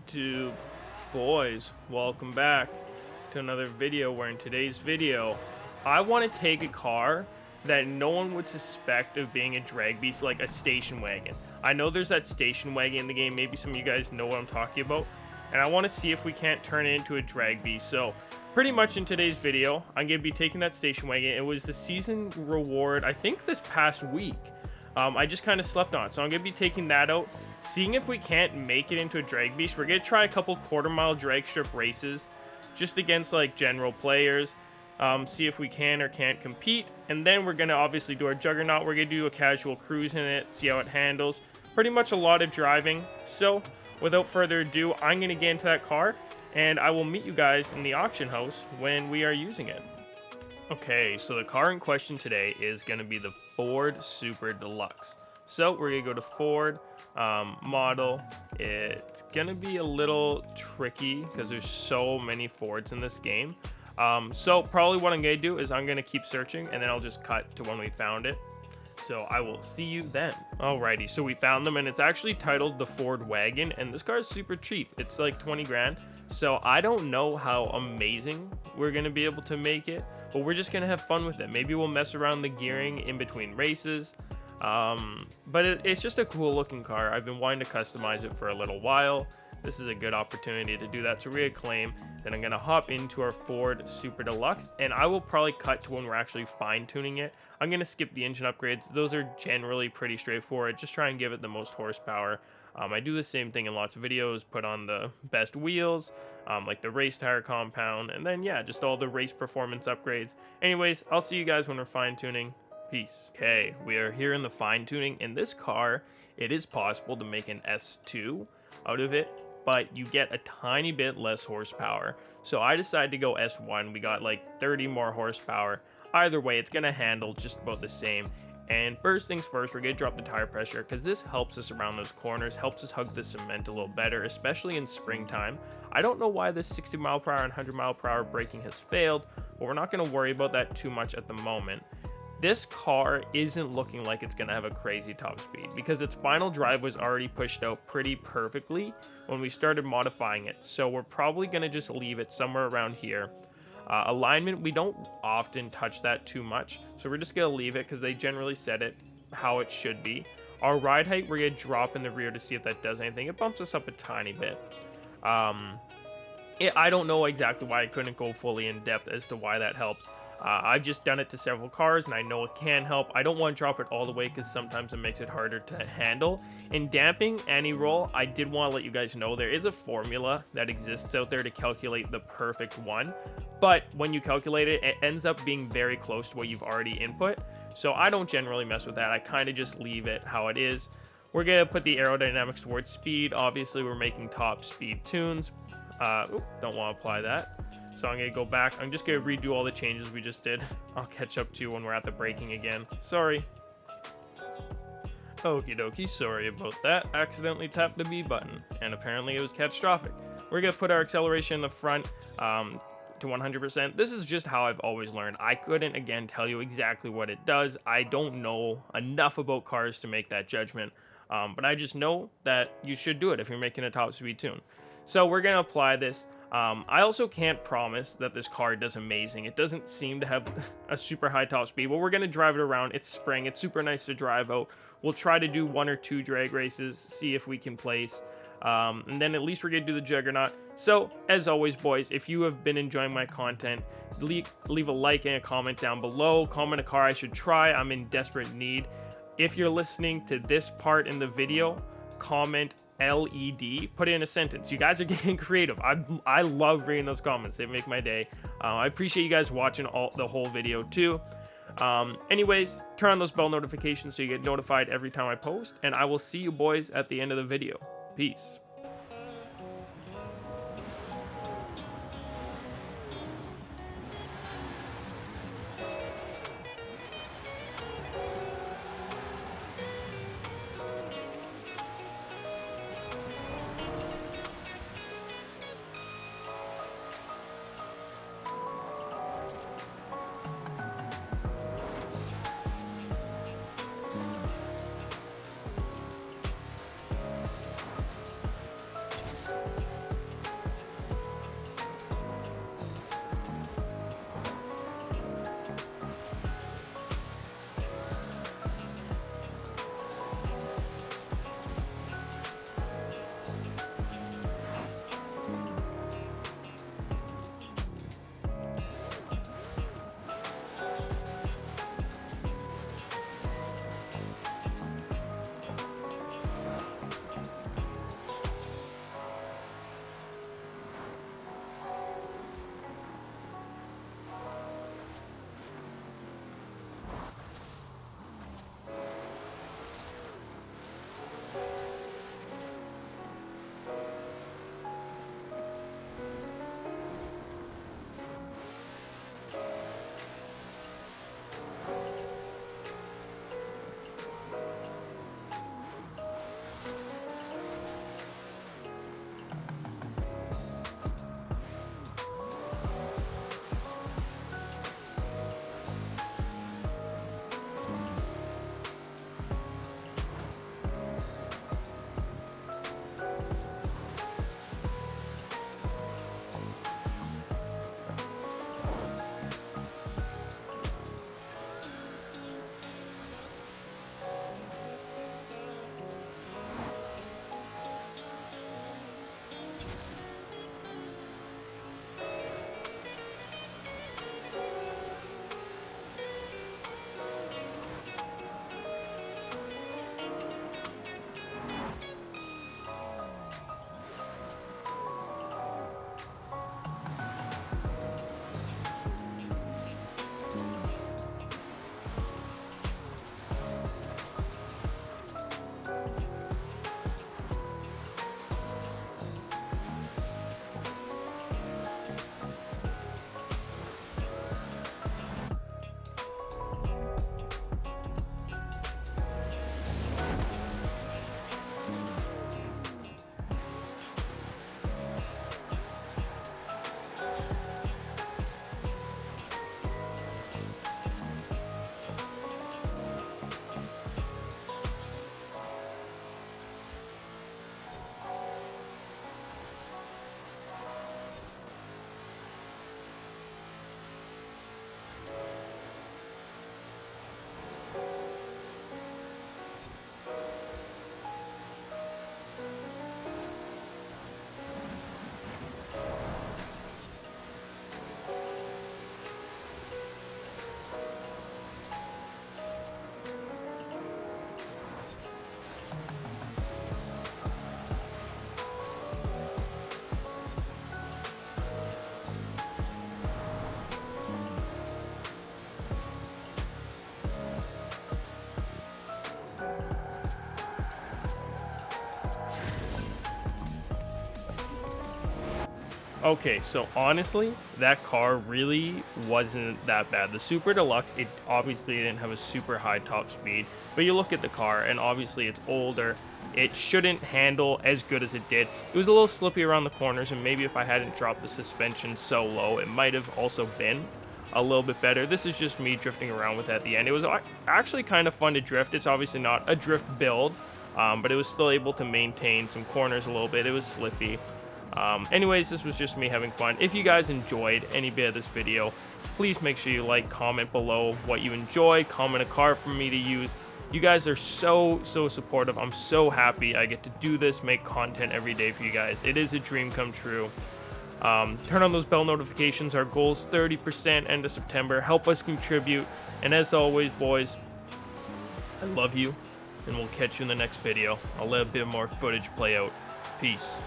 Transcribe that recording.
YouTube boys, welcome back to another video where in today's video I want to take a car that no one would suspect of being a drag beast, like a station wagon. I know there's that station wagon in the game, maybe some of you guys know what I'm talking about, and I want to see if we can't turn it into a drag beast. So pretty much in today's video I'm going to be taking that station wagon. It was the season reward, I think, this past week. I just kind of slept on it, so I'm going to be taking that out, seeing if we can't make it into a drag beast. We're going to try a couple quarter-mile drag strip races just against like general players, see if we can or can't compete, and then we're going to obviously do our Juggernaut. We're going to do a casual cruise in it, see how it handles. Pretty much a lot of driving. So without further ado, I'm going to get into that car, and I will meet you guys in the auction house when we are using it. Okay, so the car in question today is going to be the Ford Super Deluxe. So we're going to go to Ford, model. It's going to be a little tricky because there's so many Fords in this game. So probably what I'm going to do is I'm going to keep searching, and then I'll just cut to when we found it. So I will see you then. Alrighty, so we found them, and it's actually titled the Ford Wagon, and this car is super cheap. It's like 20 grand. So I don't know how amazing we're going to be able to make it, but we're just going to have fun with it. Maybe we'll mess around the gearing in between races. But it's just a cool looking car. I've been wanting to customize it for a little while. This is a good opportunity to do that. So reclaim. Then I'm going to hop into our Ford Super Deluxe, and I will probably cut to when we're actually fine tuning it. I'm going to skip the engine upgrades. Those are generally pretty straightforward. Just try and give it the most horsepower. I do the same thing in lots of videos, put on the best wheels, like the race tire compound, and then yeah, just all the race performance upgrades. Anyways, I'll see you guys when we're fine tuning. Peace. Okay, we are here in the fine tuning. In this car, it is possible to make an S2 out of it, but you get a tiny bit less horsepower. So I decided to go S1. We got like 30 more horsepower. Either way, it's gonna handle just about the same. And first things first, we're going to drop the tire pressure because this helps us around those corners, helps us hug the cement a little better, especially in springtime. I don't know why this 60 mile per hour and 100 mile per hour braking has failed, but we're not going to worry about that too much at the moment. This car isn't looking like it's going to have a crazy top speed because its final drive was already pushed out pretty perfectly when we started modifying it. So we're probably going to just leave it somewhere around here. Alignment, we don't often touch that too much, so we're just going to leave it because they generally set it how it should be. Our ride height, we're going to drop in the rear to see if that does anything. It bumps us up a tiny bit. I don't know exactly why I couldn't go fully in depth as to why that helps. I've just done it to several cars, and I know it can help. I don't want to drop it all the way because sometimes it makes it harder to handle. In damping anti-roll, I did want to let you guys know there is a formula that exists out there to calculate the perfect one. But when you calculate it, it ends up being very close to what you've already input. So I don't generally mess with that. I kind of just leave it how it is. We're going to put the aerodynamics towards speed. Obviously, we're making top speed tunes. Don't want to apply that. So I'm going to go back. I'm just going to redo all the changes we just did. I'll catch up to you when we're at the braking again. Sorry. Okie dokie, sorry about that. Accidentally tapped the B button, and apparently it was catastrophic. We're going to put our acceleration in the front to 100%. This is just how I've always learned. I couldn't, again, tell you exactly what it does. I don't know enough about cars to make that judgment, but I just know that you should do it if you're making a top speed tune. So we're going to apply this. I also can't promise that this car does amazing. It doesn't seem to have a super high top speed, but we're going to drive it around. It's spring. It's super nice to drive out. We'll try to do 1 or 2 drag races, see if we can place. And then at least we're going to do the Juggernaut. So, as always, boys, if you have been enjoying my content, leave a like and a comment down below. Comment a car I should try. I'm in desperate need. If you're listening to this part in the video, comment LED, put it in a sentence. You guys are getting creative. I love reading those comments. They make my day. I appreciate you guys watching the whole video too. Anyways, turn on those bell notifications so you get notified every time I post, and I will see you boys at the end of the video. Peace. Okay, so honestly, that car really wasn't that bad. The Super Deluxe, it obviously didn't have a super high top speed, but you look at the car and obviously it's older. It shouldn't handle as good as it did. It was a little slippy around the corners, and maybe if I hadn't dropped the suspension so low, it might have also been a little bit better. This is just me drifting around with it at the end. It was actually kind of fun to drift. It's obviously not a drift build, but it was still able to maintain some corners a little bit. It was slippy. Anyways, this was just me having fun. If you guys enjoyed any bit of this video, please make sure you like, comment below what you enjoy, comment a car for me to use. You guys are so supportive. I'm so happy I get to do this, make content every day for you guys. It is a dream come true. Turn on those bell notifications. Our goal is 30% end of September. Help us contribute. And as always, boys, I love you, and we'll catch you in the next video. I'll let a bit more footage play out. Peace.